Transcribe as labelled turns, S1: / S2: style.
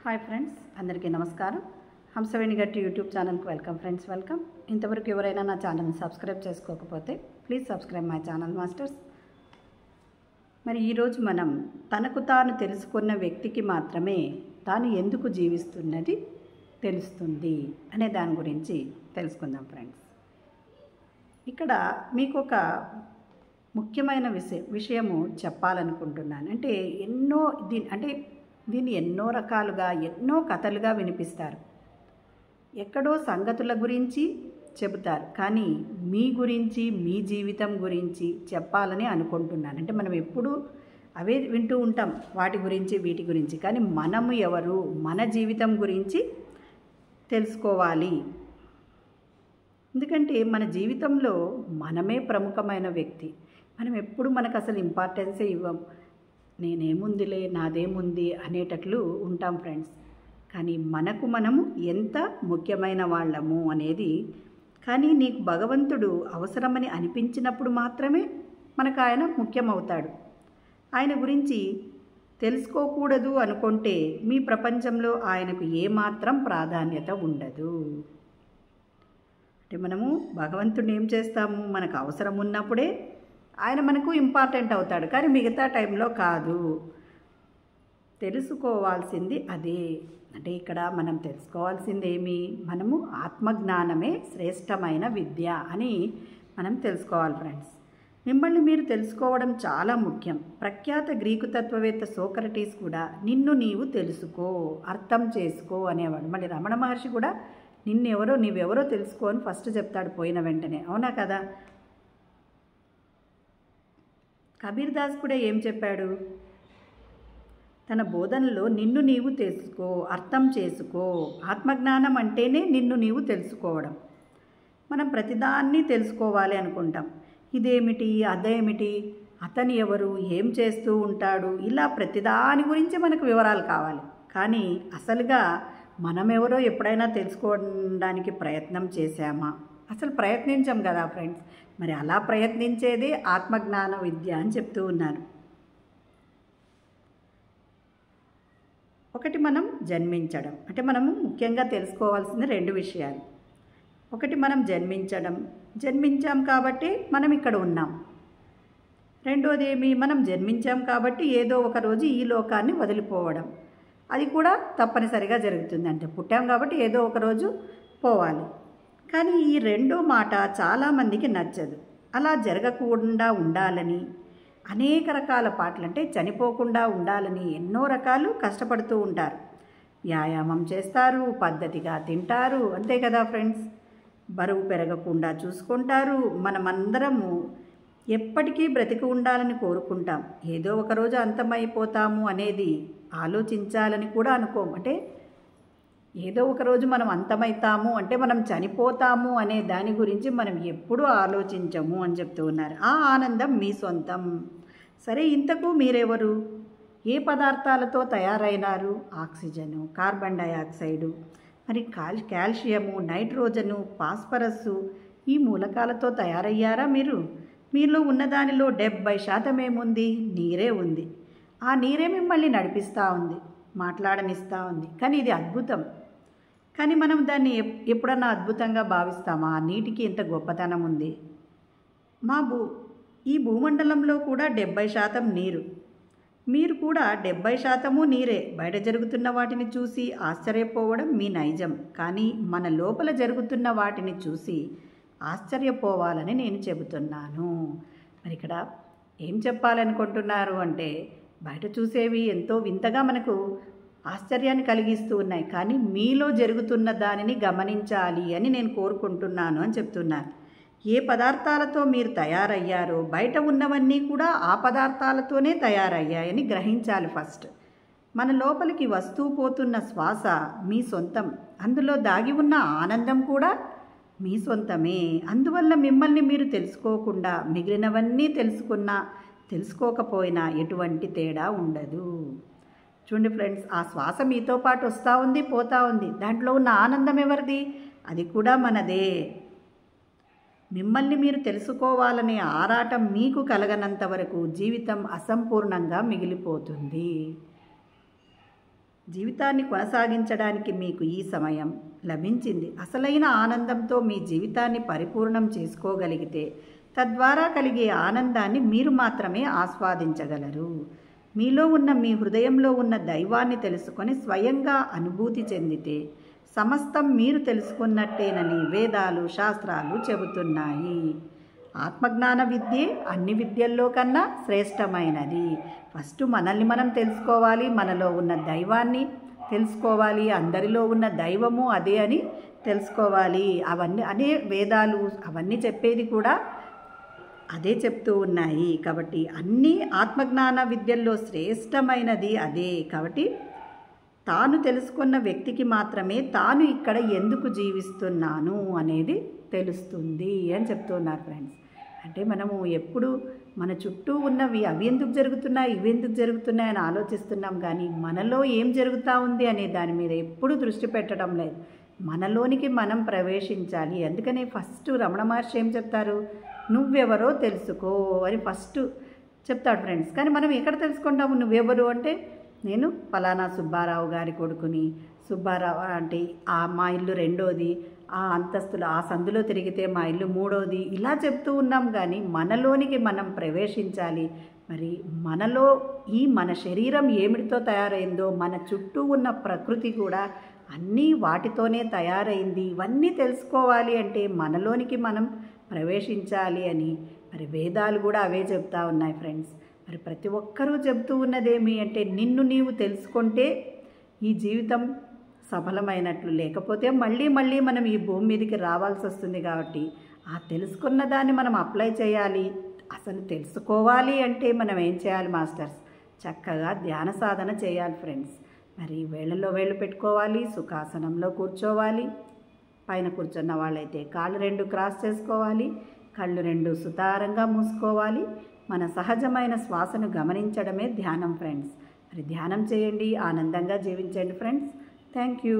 S1: Hi friends, అందరికీ నమస్కారం. హంసవేణి గట్టి యూట్యూబ్ ఛానల్కి వెల్కమ్ ఫ్రెండ్స్, వెల్కమ్. ఇంతవరకు ఎవరైనా నా ఛానల్ని సబ్స్క్రైబ్ చేసుకోకపోతే please subscribe my channel masters. మరి ఈరోజు మనం తనకు తాను తెలుసుకున్న వ్యక్తికి మాత్రమే తాను ఎందుకు జీవిస్తున్నది తెలుస్తుంది అనే దాని గురించి తెలుసుకుందాం ఫ్రెండ్స్. ఇక్కడ మీకు ఒక ముఖ్యమైన విషయము చెప్పాలనుకుంటున్నాను. అంటే దీన్ని ఎన్నో రకాలుగా ఎన్నో కథలుగా వినిపిస్తారు, ఎక్కడో సంగతుల గురించి చెబుతారు, కానీ మీ గురించి మీ జీవితం గురించి చెప్పాలని అనుకుంటున్నాను. అంటే మనం ఎప్పుడూ అవే వింటూ ఉంటాం, వాటి గురించి వీటి గురించి, కానీ మనము ఎవరు, మన జీవితం గురించి తెలుసుకోవాలి. ఎందుకంటే మన జీవితంలో మనమే ప్రముఖమైన వ్యక్తి. మనం ఎప్పుడు మనకు అసలు ఇంపార్టెన్సే ఇవ్వం. నేనేముందిలే, నాదేముంది అనేటట్లు ఉంటాం ఫ్రెండ్స్. కానీ మనకు మనము ఎంత ముఖ్యమైన వాళ్ళము అనేది, కానీ నీకు భగవంతుడు అవసరమని అనిపించినప్పుడు మాత్రమే మనకు ఆయన ముఖ్యమవుతాడు. ఆయన గురించి తెలుసుకోకూడదు అనుకుంటే మీ ప్రపంచంలో ఆయనకు ఏమాత్రం ప్రాధాన్యత ఉండదు. అంటే మనము భగవంతుడిని ఏం చేస్తాము, మనకు అవసరం ఉన్నప్పుడే ఆయన మనకు ఇంపార్టెంట్ అవుతాడు, కానీ మిగతా టైంలో కాదు. తెలుసుకోవాల్సింది అదే. అంటే ఇక్కడ మనం తెలుసుకోవాల్సింది ఏమి, మనము ఆత్మజ్ఞానమే శ్రేష్టమైన విద్య అని మనం తెలుసుకోవాలి ఫ్రెండ్స్. మిమ్మల్ని మీరు తెలుసుకోవడం చాలా ముఖ్యం. ప్రఖ్యాత గ్రీకు తత్వవేత్త సోక్రటీస్ కూడా నిన్ను నీవు తెలుసుకో, అర్థం చేసుకో అనేవాడు. మళ్ళీ రమణ మహర్షి కూడా నిన్నెవరో నీవెవరో తెలుసుకో అని ఫస్ట్ చెప్తాడు పోయిన వెంటనే, అవునా కదా. కబీర్ దాస్ కూడా ఏం చెప్పాడు, తన బోధనలో నిన్ను నీవు తెలుసుకో, అర్థం చేసుకో. ఆత్మజ్ఞానం అంటేనే నిన్ను నీవు తెలుసుకోవడం. మనం ప్రతిదాన్ని తెలుసుకోవాలి అనుకుంటాం. ఇదేమిటి, అదేమిటి, అతను ఎవరు, ఏం చేస్తూ ఉంటాడు, ఇలా ప్రతిదాని గురించి మనకు వివరాలు కావాలి. కానీ అసలుగా మనమెవరో ఎప్పుడైనా తెలుసుకోవడానికి ప్రయత్నం చేశామా? అసలు ప్రయత్నించాం కదా ఫ్రెండ్స్. మరి అలా ప్రయత్నించేదే ఆత్మజ్ఞాన విద్య అని చెప్తూ ఉన్నారు. ఒకటి మనం జన్మించడం. అంటే మనము ముఖ్యంగా తెలుసుకోవాల్సిన రెండు విషయాలు. ఒకటి మనం జన్మించాం కాబట్టి మనం ఇక్కడ ఉన్నాం. రెండోది ఏమి, మనం జన్మించాం కాబట్టి ఏదో ఒక రోజు ఈ లోకాన్ని వదిలిపోవడం. అది కూడా తప్పనిసరిగా జరుగుతుంది. అంటే పుట్టాం కాబట్టి ఏదో ఒక రోజు పోవాలి. కానీ ఈ రెండో మాట చాలామందికి నచ్చదు. అలా జరగకుండా ఉండాలని అనేక రకాల పాటలు, అంటే చనిపోకుండా ఉండాలని ఎన్నో రకాలు కష్టపడుతూ ఉంటారు. వ్యాయామం చేస్తారు, పద్ధతిగా తింటారు, అంతే కదా ఫ్రెండ్స్. బరువు పెరగకుండా చూసుకుంటారు. మనమందరము ఎప్పటికీ బ్రతికి ఉండాలని కోరుకుంటాం. ఏదో ఒకరోజు అంతమైపోతాము అనేది ఆలోచించాలని కూడా అనుకోము. అంటే ఏదో ఒకరోజు మనం అంతమవుతాము అంటే మనం చనిపోతాము అనే దాని గురించి మనం ఎప్పుడూ ఆలోచించము అని చెప్తూ ఉన్నారు. ఆ ఆనందం మీ సొంతం. సరే, ఇంతకు మీరెవరు, ఏ పదార్థాలతో తయారైనారు? ఆక్సిజను, కార్బన్ డయాక్సైడు, మరి కాల్షియము, నైట్రోజను, ఫాస్ఫరస్సు, ఈ మూలకాలతో తయారయ్యారా మీరు? మీలో ఉన్నదానిలో 70% ఏముంది? నీరే ఉంది. ఆ నీరే మిమ్మల్ని నడిపిస్తూ ఉంది, మాట్లాడనిస్తూ ఉంది. కానీ ఇది అద్భుతం. కానీ మనం దాన్ని ఎప్పుడన్నా అద్భుతంగా భావిస్తామా? ఆ నీటికి ఎంత గొప్పతనం ఉంది. ఈ భూమండలంలో కూడా 70% నీరు. మీరు కూడా 70% నీరే. బయట జరుగుతున్న వాటిని చూసి ఆశ్చర్యపోవడం మీ నైజం, కానీ మన లోపల జరుగుతున్న వాటిని చూసి ఆశ్చర్యపోవాలని నేను చెబుతున్నాను. మరి ఇక్కడ ఏం చెప్పాలనుకుంటున్నారు అంటే, బయట చూసేవి ఎంతో వింతగా మనకు ఆశ్చర్యాన్ని కలిగిస్తూ ఉన్నాయి, కానీ మీలో జరుగుతున్న దానిని గమనించాలి అని నేను కోరుకుంటున్నాను అని చెప్తున్నారు. ఏ పదార్థాలతో మీరు తయారయ్యారో బయట ఉన్నవన్నీ కూడా ఆ పదార్థాలతోనే తయారయ్యాయని గ్రహించాలి ఫస్ట్. మన లోపలికి వస్తూ పోతున్న శ్వాస మీ సొంతం. అందులో దాగి ఉన్న ఆనందం కూడా మీ సొంతమే. అందువల్ల మిమ్మల్ని మీరు తెలుసుకోకుండా మిగిలినవన్నీ తెలుసుకోకపోయినా ఎటువంటి తేడా ఉండదు. చూడండి ఫ్రెండ్స్, ఆ శ్వాస మీతో పాటు వస్తూ ఉంది, పోతూ ఉంది. దాంట్లో ఉన్న ఆనందం ఎవరిది? అది కూడా మనదే. మిమ్మల్ని మీరు తెలుసుకోవాలనే ఆరాటం మీకు కలగనంత వరకు జీవితం అసంపూర్ణంగా మిగిలిపోతుంది. జీవితాన్ని కొనసాగించడానికి మీకు ఈ సమయం లభించింది. అసలైన ఆనందంతో మీ జీవితాన్ని పరిపూర్ణం చేసుకోగలిగితే తద్వారా కలిగే ఆనందాన్ని మీరు మాత్రమే ఆస్వాదించగలరు. మీలో ఉన్న మీ హృదయంలో ఉన్న దైవాన్ని తెలుసుకొని స్వయంగా అనుభూతి చెందితే సమస్తం మీరు తెలుసుకున్నట్టేనని వేదాలు శాస్త్రాలు చెబుతున్నాయి. ఆత్మజ్ఞాన విద్యే అన్ని విద్యల్లో కన్నా శ్రేష్టమైనది. ఫస్ట్ మనల్ని మనం తెలుసుకోవాలి, మనలో ఉన్న దైవాన్ని తెలుసుకోవాలి, అందరిలో ఉన్న దైవము అదే అని తెలుసుకోవాలి. అవన్నీ అనే వేదాలు అవన్నీ చెప్పేది కూడా అదే చెప్తూ ఉన్నాయి. కాబట్టి అన్ని ఆత్మజ్ఞాన విద్యల్లో శ్రేష్టమైనది అదే. కాబట్టి తాను తెలుసుకున్న వ్యక్తికి మాత్రమే తాను ఇక్కడ ఎందుకు జీవిస్తున్నాను అనేది తెలుస్తుంది అని చెప్తున్నారు ఫ్రెండ్స్. అంటే మనము ఎప్పుడు మన చుట్టూ ఉన్నవి అవి ఎందుకు జరుగుతున్నాయి ఇవి ఎందుకు జరుగుతున్నాయి అని ఆలోచిస్తున్నాం, కానీ మనలో ఏం జరుగుతూ ఉంది అనే దాని మీద ఎప్పుడు దృష్టి పెట్టడం లేదు. మనలోనికి మనం ప్రవేశించాలి. అందుకనే ఫస్ట్ రమణ మహర్షి ఏం చెప్తారు, నువ్వెవరో తెలుసుకో అని ఫస్ట్ చెప్తాడు ఫ్రెండ్స్. కానీ మనం ఎక్కడ తెలుసుకుంటాము నువ్వెవరు అంటే, నేను ఫలానా సుబ్బారావు గారి కొడుకుని, సుబ్బారావు అంటే మా ఇల్లు రెండోది, ఆ అంతస్తులు ఆ సందులో తిరిగితే మా ఇల్లు మూడోది, ఇలా చెప్తూ ఉన్నాం. కానీ మనలోనికి మనం ప్రవేశించాలి. మరి మనలో మన శరీరం ఏమిటితో తయారైందో మన చుట్టూ ఉన్న ప్రకృతి కూడా అన్నీ వాటితోనే తయారైంది. ఇవన్నీ తెలుసుకోవాలి అంటే మనలోనికి మనం ప్రవేశించాలి అని మరి వేదాలు కూడా అవే చెప్తా ఉన్నాయి ఫ్రెండ్స్. మరి ప్రతి ఒక్కరూ చెప్తూ ఉన్నదేమి అంటే, నిన్ను నీవు తెలుసుకుంటే ఈ జీవితం సఫలమైనట్లు, లేకపోతే మళ్ళీ మళ్ళీ మనం ఈ భూమి మీదకి రావాల్సి వస్తుంది. కాబట్టి ఆ తెలుసుకున్న దాన్ని మనం అప్లై చేయాలి. అసలు తెలుసుకోవాలి అంటే మనం ఏం చేయాలి మాస్టర్స్, చక్కగా ధ్యాన సాధన చేయాలి ఫ్రెండ్స్. మరి వేళ్ళలో వేళ్ళు పెట్టుకోవాలి, సుఖాసనంలో కూర్చోవాలి. పైన కూర్చున్న వాళ్ళైతే కాళ్ళు 2 క్రాస్ చేసుకోవాలి, కళ్ళు 2 సుతారంగా మూసుకోవాలి. మన సహజమైన శ్వాసను గమనించడమే ధ్యానం ఫ్రెండ్స్. మరి ధ్యానం చేయండి, ఆనందంగా జీవించండి ఫ్రెండ్స్. Thank you.